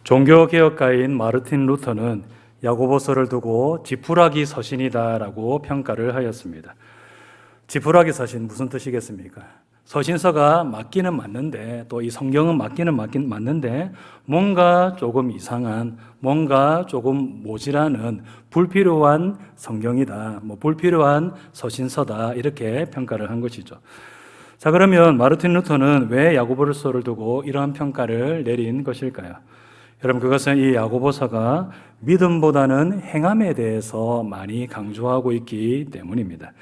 종교개혁가인 마르틴 루터는 야고보서를 두고 지푸라기 서신이다라고 평가를 하였습니다. 지푸라기 서신 무슨 뜻이겠습니까? 서신서가 맞기는 맞는데, 또 이 성경은 맞기는 맞는데 뭔가 조금 이상한, 뭔가 조금 모자라는 불필요한 성경이다, 불필요한 서신서다, 이렇게 평가를 한 것이죠. 자, 그러면 마르틴 루터는 왜 야고보서를 두고 이러한 평가를 내린 것일까요? 여러분, 그것은 이 야고보서가 믿음보다는 행함에 대해서 많이 강조하고 있기 때문입니다.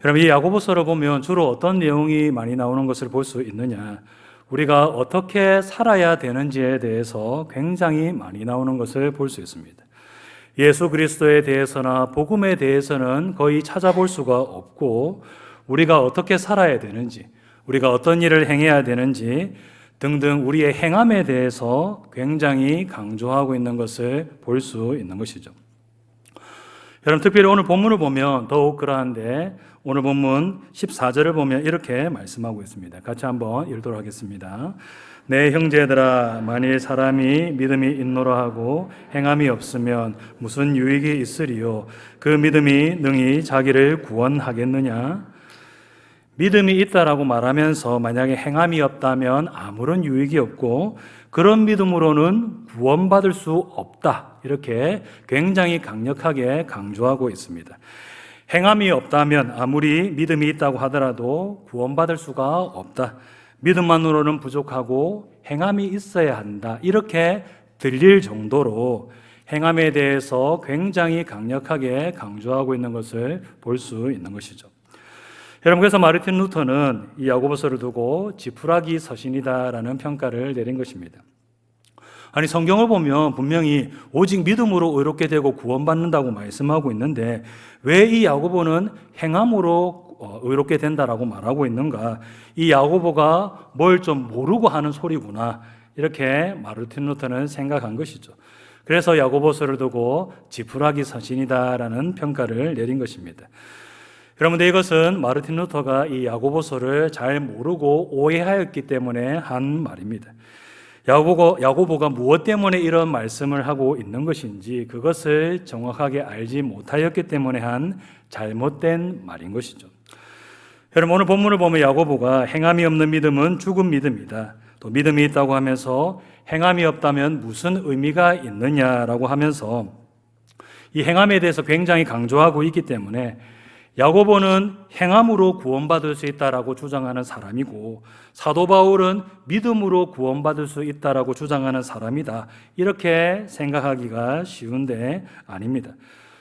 여러분, 이 야고보서를 보면 주로 어떤 내용이 많이 나오는 것을 볼 수 있느냐? 우리가 어떻게 살아야 되는지에 대해서 굉장히 많이 나오는 것을 볼 수 있습니다. 예수 그리스도에 대해서나 복음에 대해서는 거의 찾아볼 수가 없고, 우리가 어떻게 살아야 되는지, 우리가 어떤 일을 행해야 되는지 등등 우리의 행함에 대해서 굉장히 강조하고 있는 것을 볼 수 있는 것이죠. 여러분, 특별히 오늘 본문을 보면 더욱 그러한데, 오늘 본문 14절을 보면 이렇게 말씀하고 있습니다. 같이 한번 읽도록 하겠습니다. 내 형제들아, 만일 사람이 믿음이 있노라 하고 행함이 없으면 무슨 유익이 있으리요? 그 믿음이 능히 자기를 구원하겠느냐? 믿음이 있다라고 말하면서 만약에 행함이 없다면 아무런 유익이 없고, 그런 믿음으로는 구원받을 수 없다, 이렇게 굉장히 강력하게 강조하고 있습니다. 행함이 없다면 아무리 믿음이 있다고 하더라도 구원받을 수가 없다, 믿음만으로는 부족하고 행함이 있어야 한다, 이렇게 들릴 정도로 행함에 대해서 굉장히 강력하게 강조하고 있는 것을 볼 수 있는 것이죠. 여러분, 그래서 마르틴 루터는 이 야고보서를 두고 지푸라기 서신이다라는 평가를 내린 것입니다. 아니, 성경을 보면 분명히 오직 믿음으로 의롭게 되고 구원받는다고 말씀하고 있는데 왜 이 야고보는 행함으로 의롭게 된다라고 말하고 있는가? 이 야고보가 뭘 좀 모르고 하는 소리구나, 이렇게 마르틴 루터는 생각한 것이죠. 그래서 야고보서를 두고 지푸라기 서신이다라는 평가를 내린 것입니다. 여러분들, 이것은 마르틴 루터가 이 야고보서를 잘 모르고 오해하였기 때문에 한 말입니다. 야고보가 무엇 때문에 이런 말씀을 하고 있는 것인지 그것을 정확하게 알지 못하였기 때문에 한 잘못된 말인 것이죠. 여러분, 오늘 본문을 보면 야고보가 행함이 없는 믿음은 죽은 믿음이다, 또 믿음이 있다고 하면서 행함이 없다면 무슨 의미가 있느냐라고 하면서 이 행함에 대해서 굉장히 강조하고 있기 때문에 야고보는 행함으로 구원받을 수 있다라고 주장하는 사람이고, 사도 바울은 믿음으로 구원받을 수 있다라고 주장하는 사람이다, 이렇게 생각하기가 쉬운데 아닙니다.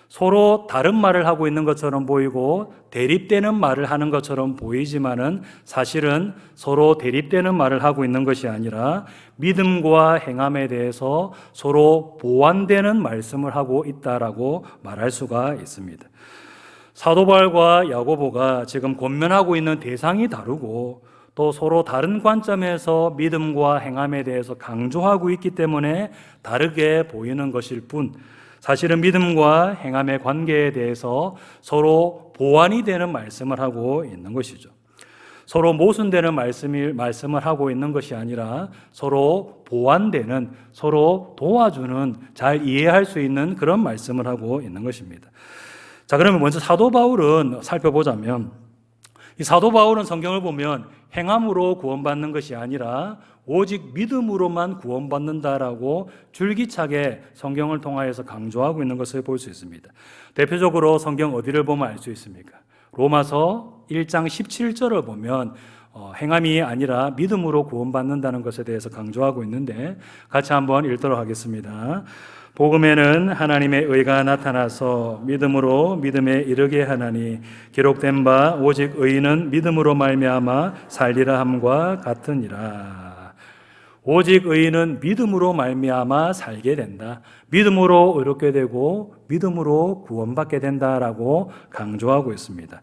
서로 다른 말을 하고 있는 것처럼 보이고 대립되는 말을 하는 것처럼 보이지만은 사실은 서로 대립되는 말을 하고 있는 것이 아니라 믿음과 행함에 대해서 서로 보완되는 말씀을 하고 있다라고 말할 수가 있습니다. 사도 바울과 야고보가 지금 권면하고 있는 대상이 다르고 또 서로 다른 관점에서 믿음과 행함에 대해서 강조하고 있기 때문에 다르게 보이는 것일 뿐, 사실은 믿음과 행함의 관계에 대해서 서로 보완이 되는 말씀을 하고 있는 것이죠. 서로 모순되는 말씀을 하고 있는 것이 아니라 서로 보완되는, 서로 도와주는, 잘 이해할 수 있는 그런 말씀을 하고 있는 것입니다. 자, 그러면 먼저 사도 바울은 살펴보자면, 이 사도 바울은 성경을 보면 행함으로 구원받는 것이 아니라 오직 믿음으로만 구원받는다라고 줄기차게 성경을 통하여서 강조하고 있는 것을 볼 수 있습니다. 대표적으로 성경 어디를 보면 알 수 있습니까? 로마서 1장 17절을 보면 행함이 아니라 믿음으로 구원받는다는 것에 대해서 강조하고 있는데 같이 한번 읽도록 하겠습니다. 복음에는 하나님의 의가 나타나서 믿음으로 믿음에 이르게 하나니 기록된 바 오직 의인은 믿음으로 말미암아 살리라 함과 같으니라. 오직 의인은 믿음으로 말미암아 살게 된다, 믿음으로 의롭게 되고 믿음으로 구원받게 된다라고 강조하고 있습니다.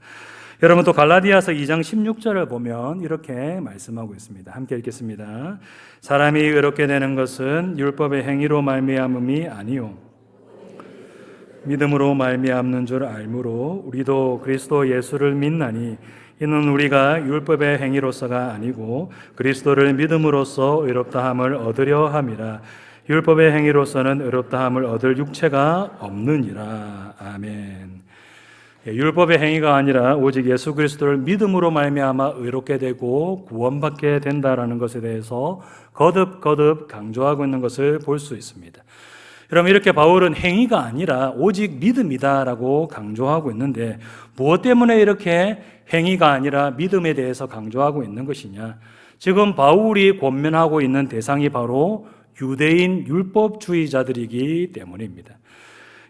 여러분, 또 갈라디아서 2장 16절을 보면 이렇게 말씀하고 있습니다. 함께 읽겠습니다. 사람이 의롭게 되는 것은 율법의 행위로 말미암음이 아니요 믿음으로 말미암는 줄 알므로 우리도 그리스도 예수를 믿나니 이는 우리가 율법의 행위로서가 아니고 그리스도를 믿음으로써 의롭다함을 얻으려 함이라. 율법의 행위로서는 의롭다함을 얻을 육체가 없느니라. 아멘. 율법의 행위가 아니라 오직 예수 그리스도를 믿음으로 말미암아 의롭게 되고 구원받게 된다라는 것에 대해서 거듭 강조하고 있는 것을 볼 수 있습니다. 여러분, 이렇게 바울은 행위가 아니라 오직 믿음이다라고 강조하고 있는데, 무엇 때문에 이렇게 행위가 아니라 믿음에 대해서 강조하고 있는 것이냐? 지금 바울이 권면하고 있는 대상이 바로 유대인 율법주의자들이기 때문입니다.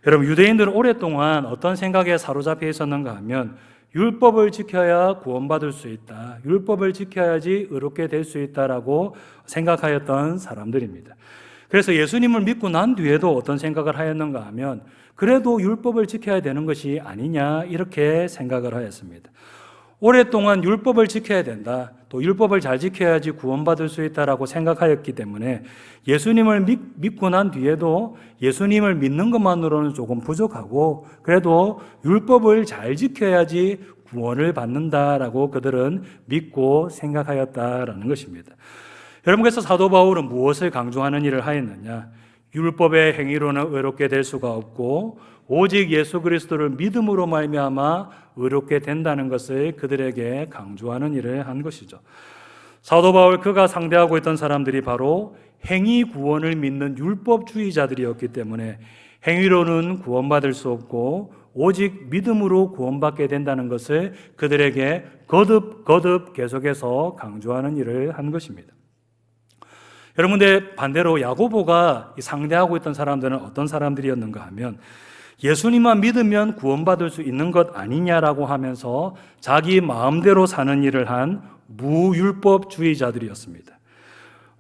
여러분, 유대인들은 오랫동안 어떤 생각에 사로잡혀 있었는가 하면 율법을 지켜야 구원받을 수 있다, 율법을 지켜야지 의롭게 될 수 있다라고 생각하였던 사람들입니다. 그래서 예수님을 믿고 난 뒤에도 어떤 생각을 하였는가 하면 그래도 율법을 지켜야 되는 것이 아니냐, 이렇게 생각을 하였습니다. 오랫동안 율법을 지켜야 된다, 또 율법을 잘 지켜야지 구원받을 수 있다라고 생각하였기 때문에 예수님을 믿고 난 뒤에도 예수님을 믿는 것만으로는 조금 부족하고 그래도 율법을 잘 지켜야지 구원을 받는다라고 그들은 믿고 생각하였다라는 것입니다. 여러분, 그래서 사도 바울은 무엇을 강조하는 일을 하였느냐? 율법의 행위로는 의롭게 될 수가 없고 오직 예수 그리스도를 믿음으로 말미암아 의롭게 된다는 것을 그들에게 강조하는 일을 한 것이죠. 사도 바울, 그가 상대하고 있던 사람들이 바로 행위 구원을 믿는 율법주의자들이었기 때문에 행위로는 구원받을 수 없고 오직 믿음으로 구원받게 된다는 것을 그들에게 거듭 계속해서 강조하는 일을 한 것입니다. 여러분, 근데 반대로 야고보가 상대하고 있던 사람들은 어떤 사람들이었는가 하면 예수님만 믿으면 구원받을 수 있는 것 아니냐라고 하면서 자기 마음대로 사는 일을 한 무율법주의자들이었습니다.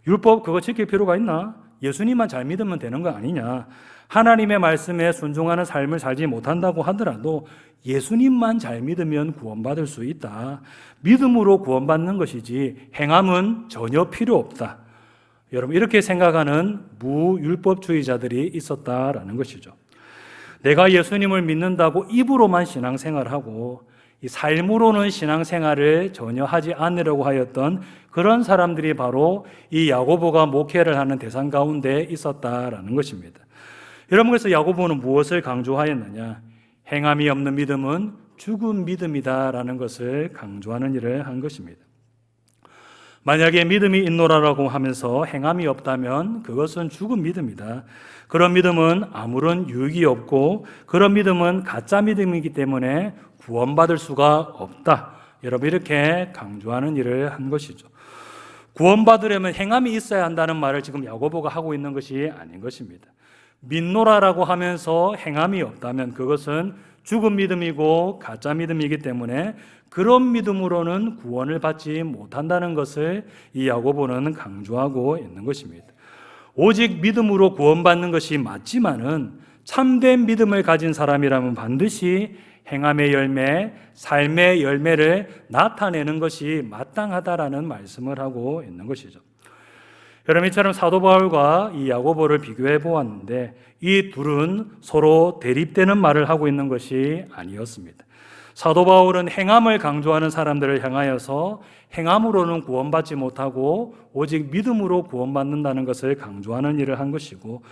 율법 그거 지킬 필요가 있나? 예수님만 잘 믿으면 되는 거 아니냐? 하나님의 말씀에 순종하는 삶을 살지 못한다고 하더라도 예수님만 잘 믿으면 구원받을 수 있다. 믿음으로 구원받는 것이지 행함은 전혀 필요 없다. 여러분, 이렇게 생각하는 무율법주의자들이 있었다라는 것이죠. 내가 예수님을 믿는다고 입으로만 신앙생활하고 이 삶으로는 신앙생활을 전혀 하지 않으려고 하였던 그런 사람들이 바로 이 야고보가 목회를 하는 대상 가운데 있었다라는 것입니다. 여러분, 그래서 야고보는 무엇을 강조하였느냐? 행함이 없는 믿음은 죽은 믿음이다라는 것을 강조하는 일을 한 것입니다. 만약에 믿음이 있노라라고 하면서 행함이 없다면 그것은 죽은 믿음이다. 그런 믿음은 아무런 유익이 없고 그런 믿음은 가짜 믿음이기 때문에 구원받을 수가 없다. 여러분, 이렇게 강조하는 일을 한 것이죠. 구원받으려면 행함이 있어야 한다는 말을 지금 야고보가 하고 있는 것이 아닌 것입니다. 믿노라라고 하면서 행함이 없다면 그것은 죽은 믿음이고 가짜 믿음이기 때문에 그런 믿음으로는 구원을 받지 못한다는 것을 이 야고보는 강조하고 있는 것입니다. 오직 믿음으로 구원받는 것이 맞지만은 참된 믿음을 가진 사람이라면 반드시 행함의 열매, 삶의 열매를 나타내는 것이 마땅하다라는 말씀을 하고 있는 것이죠. 여러분, 이처럼 사도 바울과 이 야고보를 비교해 보았는데 이 둘은 서로 대립되는 말을 하고 있는 것이 아니었습니다. 사도 바울은 행함을 강조하는 사람들을 향하여서 행함으로는 구원받지 못하고 오직 믿음으로 구원받는다는 것을 강조하는 일을 한 것이고,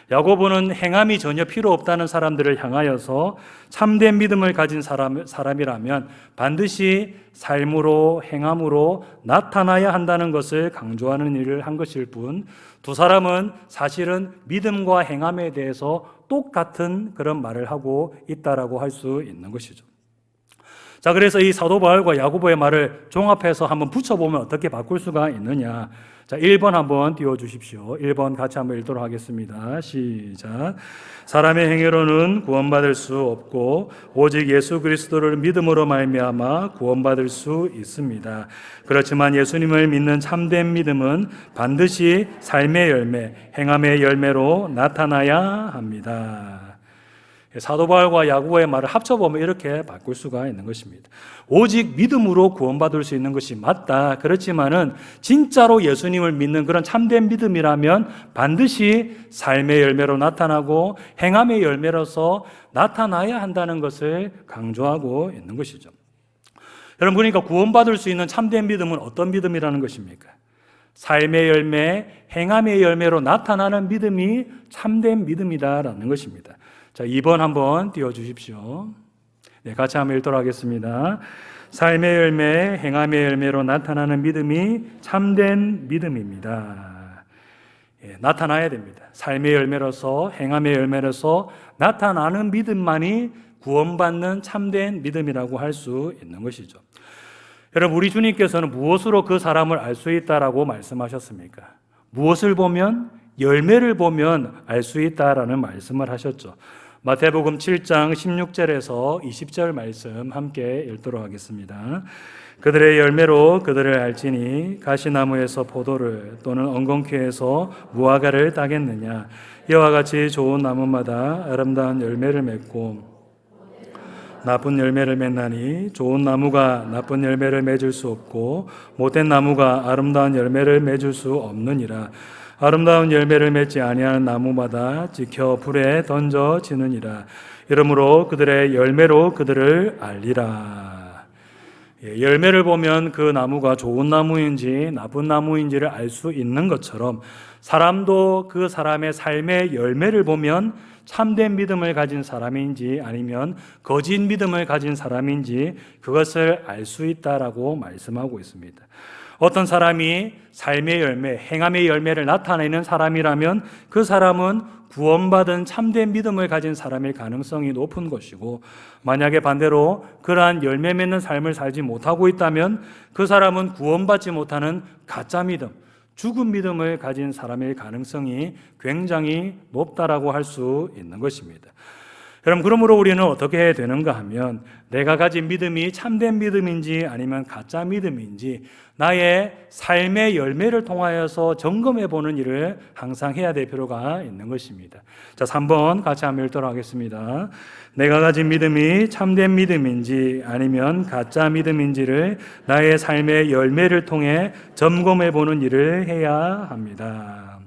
야고보는 행함이 전혀 필요 없다는 사람들을 향하여서 참된 믿음을 가진 사람이라면 반드시 삶으로 행함으로 나타나야 한다는 것을 강조하는 일을 한 것일 뿐, 두 사람은 사실은 믿음과 행함에 대해서 똑같은 그런 말을 하고 있다라고 할 수 있는 것이죠. 자, 그래서 이 사도 바울과 야고보의 말을 종합해서 한번 붙여보면 어떻게 바꿀 수가 있느냐. 자, 1번 한번 띄워주십시오. 1번 같이 한번 읽도록 하겠습니다. 시작. 사람의 행위로는 구원받을 수 없고 오직 예수 그리스도를 믿음으로 말미암아 구원받을 수 있습니다. 그렇지만 예수님을 믿는 참된 믿음은 반드시 삶의 열매, 행함의 열매로 나타나야 합니다. 사도 바울과 야고보의 말을 합쳐보면 이렇게 바꿀 수가 있는 것입니다. 오직 믿음으로 구원받을 수 있는 것이 맞다. 그렇지만은 진짜로 예수님을 믿는 그런 참된 믿음이라면 반드시 삶의 열매로 나타나고 행함의 열매로서 나타나야 한다는 것을 강조하고 있는 것이죠. 여러분, 그러니까 구원받을 수 있는 참된 믿음은 어떤 믿음이라는 것입니까? 삶의 열매, 행함의 열매로 나타나는 믿음이 참된 믿음이다라는 것입니다. 자, 2번 한번 띄워주십시오. 네, 같이 한번 읽도록 하겠습니다. 삶의 열매, 행함의 열매로 나타나는 믿음이 참된 믿음입니다. 예, 나타나야 됩니다. 삶의 열매로서, 행함의 열매로서 나타나는 믿음만이 구원받는 참된 믿음이라고 할 수 있는 것이죠. 여러분, 우리 주님께서는 무엇으로 그 사람을 알 수 있다라고 말씀하셨습니까? 무엇을 보면? 열매를 보면 알 수 있다라는 말씀을 하셨죠. 마태복음 7장 16절에서 20절 말씀 함께 읽도록 하겠습니다. 그들의 열매로 그들을 알지니 가시나무에서 포도를 또는 엉겅퀴에서 무화과를 따겠느냐. 이와 같이 좋은 나무마다 아름다운 열매를 맺고 나쁜 열매를 맺나니 좋은 나무가 나쁜 열매를 맺을 수 없고 못된 나무가 아름다운 열매를 맺을 수 없느니라. 아름다운 열매를 맺지 아니하는 나무마다 지켜 불에 던져지느니라. 이러므로 그들의 열매로 그들을 알리라. 열매를 보면 그 나무가 좋은 나무인지 나쁜 나무인지를 알 수 있는 것처럼 사람도 그 사람의 삶의 열매를 보면 참된 믿음을 가진 사람인지 아니면 거짓 믿음을 가진 사람인지 그것을 알 수 있다라고 말씀하고 있습니다. 어떤 사람이 삶의 열매, 행함의 열매를 나타내는 사람이라면 그 사람은 구원받은 참된 믿음을 가진 사람일 가능성이 높은 것이고, 만약에 반대로 그러한 열매 맺는 삶을 살지 못하고 있다면 그 사람은 구원받지 못하는 가짜 믿음, 죽은 믿음을 가진 사람일 가능성이 굉장히 높다라고 할 수 있는 것입니다. 여러분, 그러므로 우리는 어떻게 해야 되는가 하면 내가 가진 믿음이 참된 믿음인지 아니면 가짜 믿음인지 나의 삶의 열매를 통하여서 점검해 보는 일을 항상 해야 될 필요가 있는 것입니다. 자, 3번 같이 한번 읽도록 하겠습니다. 내가 가진 믿음이 참된 믿음인지 아니면 가짜 믿음인지를 나의 삶의 열매를 통해 점검해 보는 일을 해야 합니다.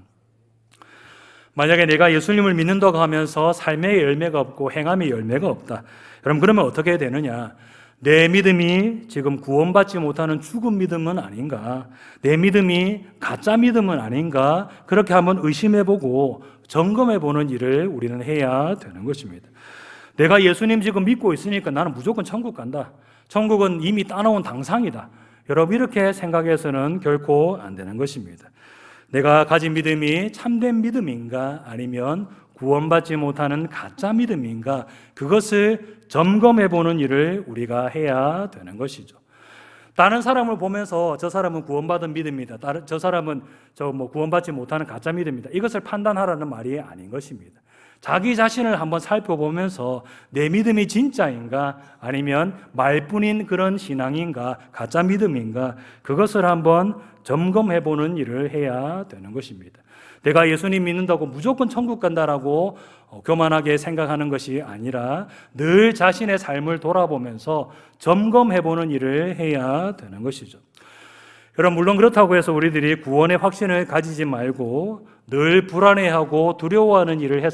만약에 내가 예수님을 믿는다고 하면서 삶의 열매가 없고 행함의 열매가 없다. 여러분, 그러면 어떻게 되느냐? 내 믿음이 지금 구원받지 못하는 죽은 믿음은 아닌가? 내 믿음이 가짜 믿음은 아닌가? 그렇게 한번 의심해보고 점검해보는 일을 우리는 해야 되는 것입니다. 내가 예수님 지금 믿고 있으니까 나는 무조건 천국 간다. 천국은 이미 따놓은 당상이다. 여러분, 이렇게 생각해서는 결코 안 되는 것입니다. 내가 가진 믿음이 참된 믿음인가 아니면 구원받지 못하는 가짜 믿음인가, 그것을 점검해 보는 일을 우리가 해야 되는 것이죠. 다른 사람을 보면서 저 사람은 구원받은 믿음이다, 저 사람은 구원받지 못하는 가짜 믿음이다, 이것을 판단하라는 말이 아닌 것입니다. 자기 자신을 한번 살펴보면서 내 믿음이 진짜인가 아니면 말뿐인 그런 신앙인가 가짜 믿음인가, 그것을 한번 점검해 보는 일을 해야 되는 것입니다. 내가 예수님 믿는다고 무조건 천국 간다라고 교만하게 생각하는 것이 아니라 늘 자신의 삶을 돌아보면서 점검해 보는 일을 해야 되는 것이죠. 여러분, 물론 그렇다고 해서 우리들이 구원의 확신을 가지지 말고 늘 불안해하고 두려워하는 일을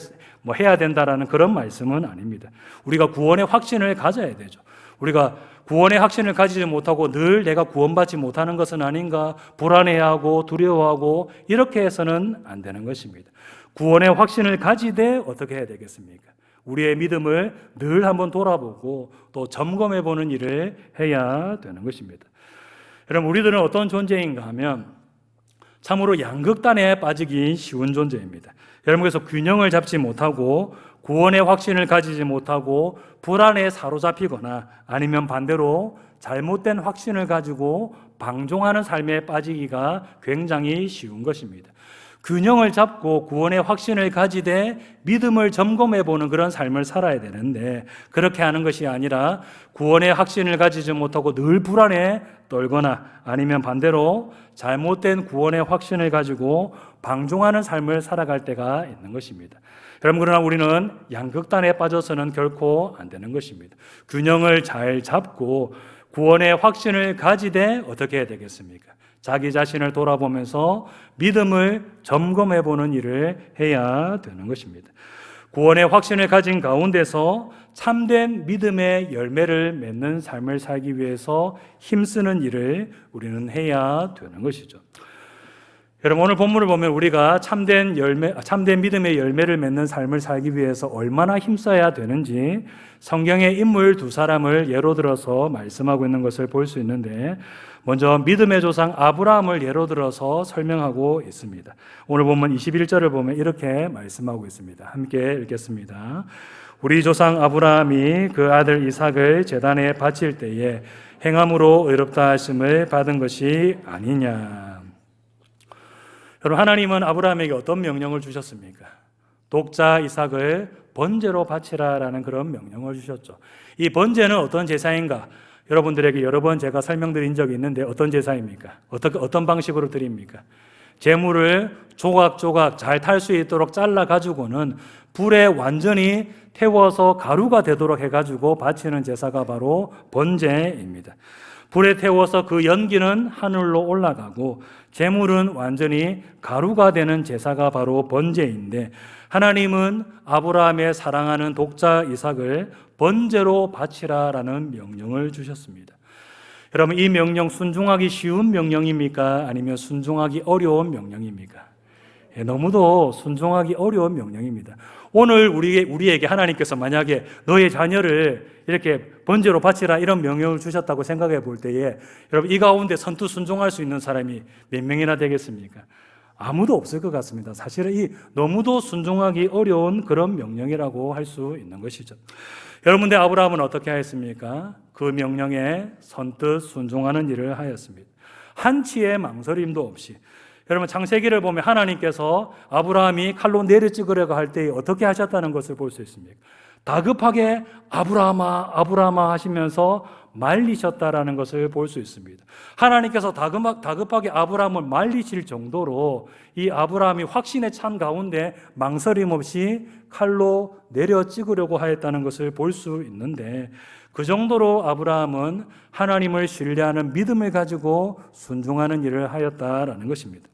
해야 된다라는 그런 말씀은 아닙니다. 우리가 구원의 확신을 가져야 되죠. 우리가 구원의 확신을 가지지 못하고 늘 내가 구원받지 못하는 것은 아닌가 불안해하고 두려워하고 이렇게 해서는 안 되는 것입니다. 구원의 확신을 가지되 어떻게 해야 되겠습니까? 우리의 믿음을 늘 한번 돌아보고 또 점검해 보는 일을 해야 되는 것입니다. 여러분, 우리들은 어떤 존재인가 하면 참으로 양극단에 빠지기 쉬운 존재입니다. 여러분, 그래서 균형을 잡지 못하고 구원의 확신을 가지지 못하고 불안에 사로잡히거나 아니면 반대로 잘못된 확신을 가지고 방종하는 삶에 빠지기가 굉장히 쉬운 것입니다. 균형을 잡고 구원의 확신을 가지되 믿음을 점검해 보는 그런 삶을 살아야 되는데, 그렇게 하는 것이 아니라 구원의 확신을 가지지 못하고 늘 불안에 떨거나 아니면 반대로 잘못된 구원의 확신을 가지고 방종하는 삶을 살아갈 때가 있는 것입니다. 여러분, 그러나 우리는 양극단에 빠져서는 결코 안 되는 것입니다. 균형을 잘 잡고 구원의 확신을 가지되 어떻게 해야 되겠습니까? 자기 자신을 돌아보면서 믿음을 점검해 보는 일을 해야 되는 것입니다. 구원의 확신을 가진 가운데서 참된 믿음의 열매를 맺는 삶을 살기 위해서 힘쓰는 일을 우리는 해야 되는 것이죠. 여러분, 오늘 본문을 보면 우리가 참된 믿음의 열매를 맺는 삶을 살기 위해서 얼마나 힘써야 되는지 성경의 인물 두 사람을 예로 들어서 말씀하고 있는 것을 볼 수 있는데, 먼저 믿음의 조상 아브라함을 예로 들어서 설명하고 있습니다. 오늘 본문 21절을 보면 이렇게 말씀하고 있습니다. 함께 읽겠습니다. 우리 조상 아브라함이 그 아들 이삭을 제단에 바칠 때에 행함으로 의롭다 하심을 받은 것이 아니냐. 여러분, 하나님은 아브라함에게 어떤 명령을 주셨습니까? 독자 이삭을 번제로 바치라라는 그런 명령을 주셨죠. 이 번제는 어떤 제사인가? 여러분들에게 여러 번 제가 설명드린 적이 있는데 어떤 제사입니까? 어떤 방식으로 드립니까? 제물을 조각조각 잘 탈 수 있도록 잘라 가지고는 불에 완전히 태워서 가루가 되도록 해가지고 바치는 제사가 바로 번제입니다. 불에 태워서 그 연기는 하늘로 올라가고 제물은 완전히 가루가 되는 제사가 바로 번제인데, 하나님은 아브라함의 사랑하는 독자 이삭을 번제로 바치라라는 명령을 주셨습니다. 여러분, 이 명령 순종하기 쉬운 명령입니까? 아니면 순종하기 어려운 명령입니까? 너무도 순종하기 어려운 명령입니다. 오늘 우리에게 하나님께서 만약에 너의 자녀를 이렇게 번제로 바치라 이런 명령을 주셨다고 생각해 볼 때에, 여러분, 이 가운데 선뜻 순종할 수 있는 사람이 몇 명이나 되겠습니까? 아무도 없을 것 같습니다. 사실은 이 너무도 순종하기 어려운 그런 명령이라고 할 수 있는 것이죠. 여러분들, 아브라함은 어떻게 하였습니까? 그 명령에 선뜻 순종하는 일을 하였습니다. 한치의 망설임도 없이. 여러분, 창세기를 보면 하나님께서 아브라함이 칼로 내려 찍으려고 할 때 어떻게 하셨다는 것을 볼 수 있습니다. 다급하게 아브라함아 아브라함아 하시면서 말리셨다라는 것을 볼 수 있습니다. 하나님께서 다급하게 아브라함을 말리실 정도로 이 아브라함이 확신에 찬 가운데 망설임 없이 칼로 내려 찍으려고 하였다는 것을 볼 수 있는데, 그 정도로 아브라함은 하나님을 신뢰하는 믿음을 가지고 순종하는 일을 하였다라는 것입니다.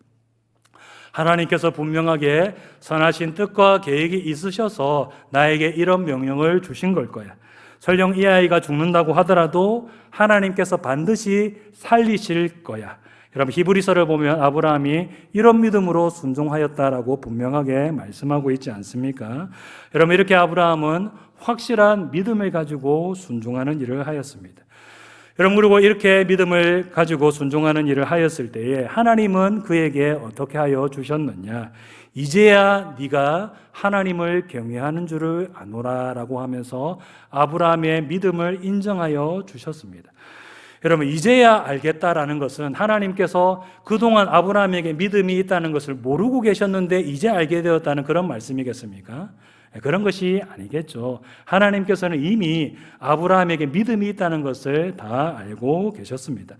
하나님께서 분명하게 선하신 뜻과 계획이 있으셔서 나에게 이런 명령을 주신 걸 거야. 설령 이 아이가 죽는다고 하더라도 하나님께서 반드시 살리실 거야. 여러분, 히브리서를 보면 아브라함이 이런 믿음으로 순종하였다라고 분명하게 말씀하고 있지 않습니까? 여러분, 이렇게 아브라함은 확실한 믿음을 가지고 순종하는 일을 하였습니다. 여러분, 그리고 이렇게 믿음을 가지고 순종하는 일을 하였을 때에 하나님은 그에게 어떻게 하여 주셨느냐? 이제야 네가 하나님을 경외하는 줄을 아노라라고 하면서 아브라함의 믿음을 인정하여 주셨습니다. 여러분, 이제야 알겠다라는 것은 하나님께서 그동안 아브라함에게 믿음이 있다는 것을 모르고 계셨는데 이제 알게 되었다는 그런 말씀이겠습니까? 그런 것이 아니겠죠. 하나님께서는 이미 아브라함에게 믿음이 있다는 것을 다 알고 계셨습니다.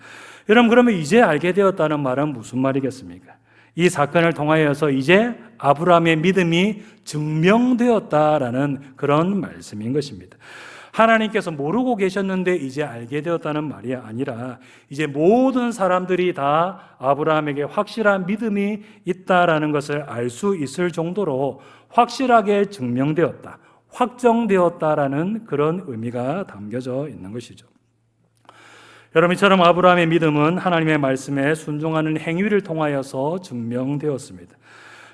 여러분, 그러면 이제 알게 되었다는 말은 무슨 말이겠습니까? 이 사건을 통하여서 이제 아브라함의 믿음이 증명되었다라는 그런 말씀인 것입니다. 하나님께서 모르고 계셨는데 이제 알게 되었다는 말이 아니라 이제 모든 사람들이 다 아브라함에게 확실한 믿음이 있다라는 것을 알 수 있을 정도로 확실하게 증명되었다, 확정되었다라는 그런 의미가 담겨져 있는 것이죠. 여러분, 이처럼 아브라함의 믿음은 하나님의 말씀에 순종하는 행위를 통하여서 증명되었습니다.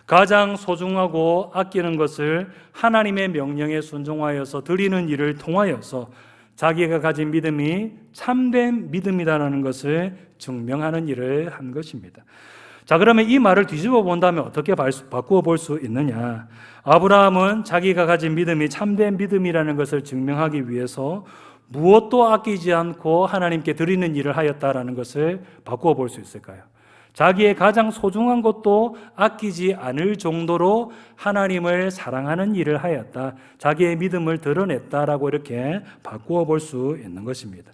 가장 소중하고 아끼는 것을 하나님의 명령에 순종하여서 드리는 일을 통하여서 자기가 가진 믿음이 참된 믿음이다라는 것을 증명하는 일을 한 것입니다. 자, 그러면 이 말을 뒤집어 본다면 어떻게 바꾸어 볼 수 있느냐? 아브라함은 자기가 가진 믿음이 참된 믿음이라는 것을 증명하기 위해서 무엇도 아끼지 않고 하나님께 드리는 일을 하였다라는 것을 바꾸어 볼 수 있을까요? 자기의 가장 소중한 것도 아끼지 않을 정도로 하나님을 사랑하는 일을 하였다. 자기의 믿음을 드러냈다라고 이렇게 바꾸어 볼 수 있는 것입니다.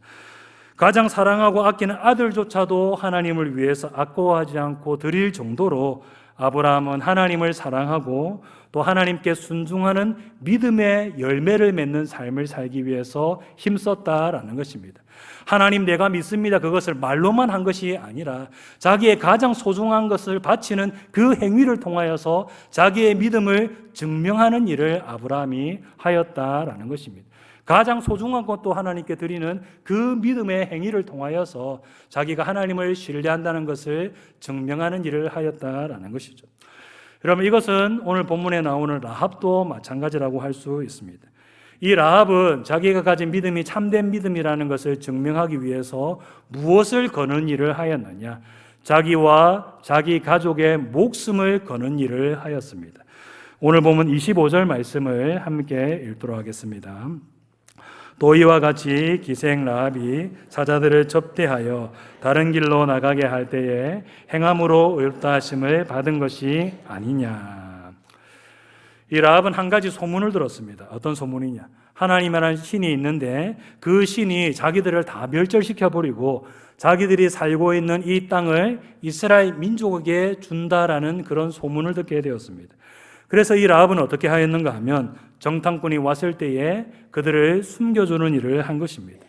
가장 사랑하고 아끼는 아들조차도 하나님을 위해서 아까워하지 않고 드릴 정도로 아브라함은 하나님을 사랑하고 또 하나님께 순종하는 믿음의 열매를 맺는 삶을 살기 위해서 힘썼다라는 것입니다. 하나님, 내가 믿습니다. 그것을 말로만 한 것이 아니라 자기의 가장 소중한 것을 바치는 그 행위를 통하여서 자기의 믿음을 증명하는 일을 아브라함이 하였다라는 것입니다. 가장 소중한 것도 하나님께 드리는 그 믿음의 행위를 통하여서 자기가 하나님을 신뢰한다는 것을 증명하는 일을 하였다라는 것이죠. 여러분, 이것은 오늘 본문에 나오는 라합도 마찬가지라고 할 수 있습니다. 이 라합은 자기가 가진 믿음이 참된 믿음이라는 것을 증명하기 위해서 무엇을 거는 일을 하였느냐? 자기와 자기 가족의 목숨을 거는 일을 하였습니다. 오늘 보면 25절 말씀을 함께 읽도록 하겠습니다. 또 이와 같이 기생 라합이 사자들을 접대하여 다른 길로 나가게 할 때에 행함으로 의롭다 하심을 받은 것이 아니냐. 이 라합은 한 가지 소문을 들었습니다. 어떤 소문이냐? 하나님이라는 신이 있는데 그 신이 자기들을 다 멸절시켜버리고 자기들이 살고 있는 이 땅을 이스라엘 민족에게 준다라는 그런 소문을 듣게 되었습니다. 그래서 이 라합은 어떻게 하였는가 하면 정탐꾼이 왔을 때에 그들을 숨겨주는 일을 한 것입니다.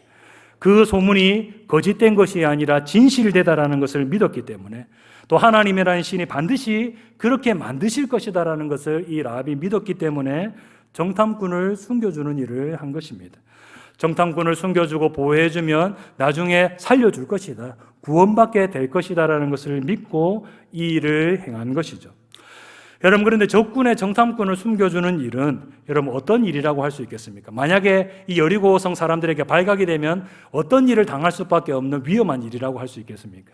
그 소문이 거짓된 것이 아니라 진실되다라는 것을 믿었기 때문에, 또 하나님이라는 신이 반드시 그렇게 만드실 것이다라는 것을 이 라합이 믿었기 때문에 정탐꾼을 숨겨주는 일을 한 것입니다. 정탐꾼을 숨겨주고 보호해주면 나중에 살려줄 것이다, 구원받게 될 것이다라는 것을 믿고 이 일을 행한 것이죠. 여러분, 그런데 적군의 정탐꾼을 숨겨주는 일은 여러분 어떤 일이라고 할 수 있겠습니까? 만약에 이 여리고성 사람들에게 발각이 되면 어떤 일을 당할 수밖에 없는 위험한 일이라고 할 수 있겠습니까?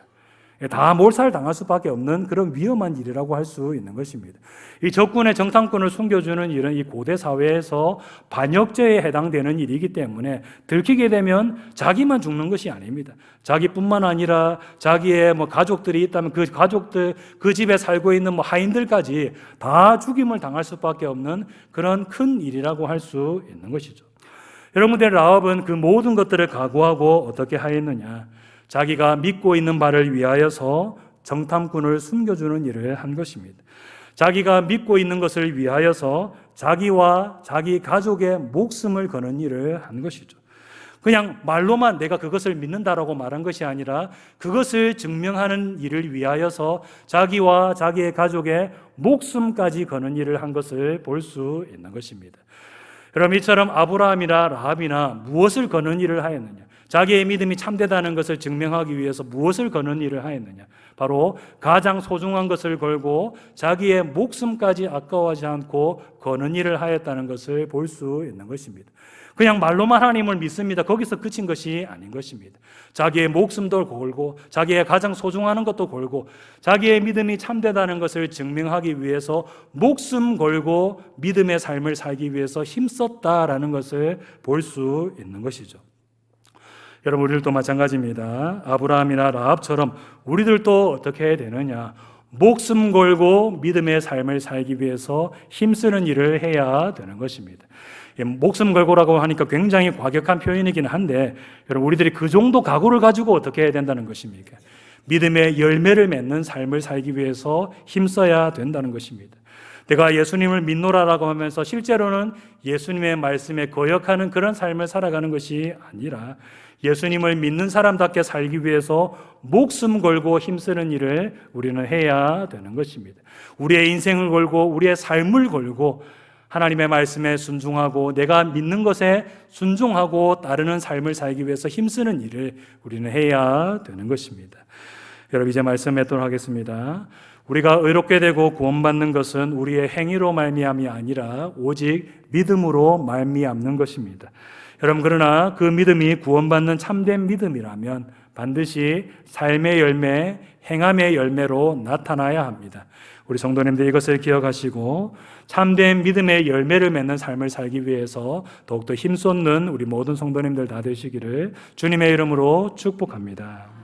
다 몰살 당할 수밖에 없는 그런 위험한 일이라고 할 수 있는 것입니다. 이 적군의 정탐꾼을 숨겨주는 일은 이 고대 사회에서 반역죄에 해당되는 일이기 때문에 들키게 되면 자기만 죽는 것이 아닙니다. 자기뿐만 아니라 자기의 가족들이 있다면 그 가족들, 그 집에 살고 있는 하인들까지 다 죽임을 당할 수밖에 없는 그런 큰 일이라고 할 수 있는 것이죠. 여러분들, 라합은 그 모든 것들을 각오하고 어떻게 하였느냐? 자기가 믿고 있는 바를 위하여서 정탐꾼을 숨겨주는 일을 한 것입니다. 자기가 믿고 있는 것을 위하여서 자기와 자기 가족의 목숨을 거는 일을 한 것이죠. 그냥 말로만 내가 그것을 믿는다라고 말한 것이 아니라 그것을 증명하는 일을 위하여서 자기와 자기의 가족의 목숨까지 거는 일을 한 것을 볼 수 있는 것입니다. 여러분, 이처럼 아브라함이나 라합이나 무엇을 거는 일을 하였느냐? 자기의 믿음이 참되다는 것을 증명하기 위해서 무엇을 거는 일을 하였느냐? 바로 가장 소중한 것을 걸고 자기의 목숨까지 아까워하지 않고 거는 일을 하였다는 것을 볼 수 있는 것입니다. 그냥 말로만 하나님을 믿습니다, 거기서 그친 것이 아닌 것입니다. 자기의 목숨도 걸고 자기의 가장 소중한 것도 걸고 자기의 믿음이 참되다는 것을 증명하기 위해서 목숨 걸고 믿음의 삶을 살기 위해서 힘썼다라는 것을 볼 수 있는 것이죠. 여러분, 우리들도 마찬가지입니다. 아브라함이나 라합처럼 우리들도 어떻게 해야 되느냐? 목숨 걸고 믿음의 삶을 살기 위해서 힘쓰는 일을 해야 되는 것입니다. 목숨 걸고라고 하니까 굉장히 과격한 표현이긴 한데, 여러분, 우리들이 그 정도 각오를 가지고 어떻게 해야 된다는 것입니까? 믿음의 열매를 맺는 삶을 살기 위해서 힘써야 된다는 것입니다. 내가 예수님을 믿노라라고 하면서 실제로는 예수님의 말씀에 거역하는 그런 삶을 살아가는 것이 아니라 예수님을 믿는 사람답게 살기 위해서 목숨 걸고 힘쓰는 일을 우리는 해야 되는 것입니다. 우리의 인생을 걸고 우리의 삶을 걸고 하나님의 말씀에 순종하고 내가 믿는 것에 순종하고 따르는 삶을 살기 위해서 힘쓰는 일을 우리는 해야 되는 것입니다. 여러분, 이제 말씀하도록 하겠습니다. 우리가 의롭게 되고 구원받는 것은 우리의 행위로 말미암이 아니라 오직 믿음으로 말미암는 것입니다. 여러분, 그러나 그 믿음이 구원받는 참된 믿음이라면 반드시 삶의 열매, 행함의 열매로 나타나야 합니다. 우리 성도님들, 이것을 기억하시고 참된 믿음의 열매를 맺는 삶을 살기 위해서 더욱더 힘쏟는 우리 모든 성도님들 다 되시기를 주님의 이름으로 축복합니다.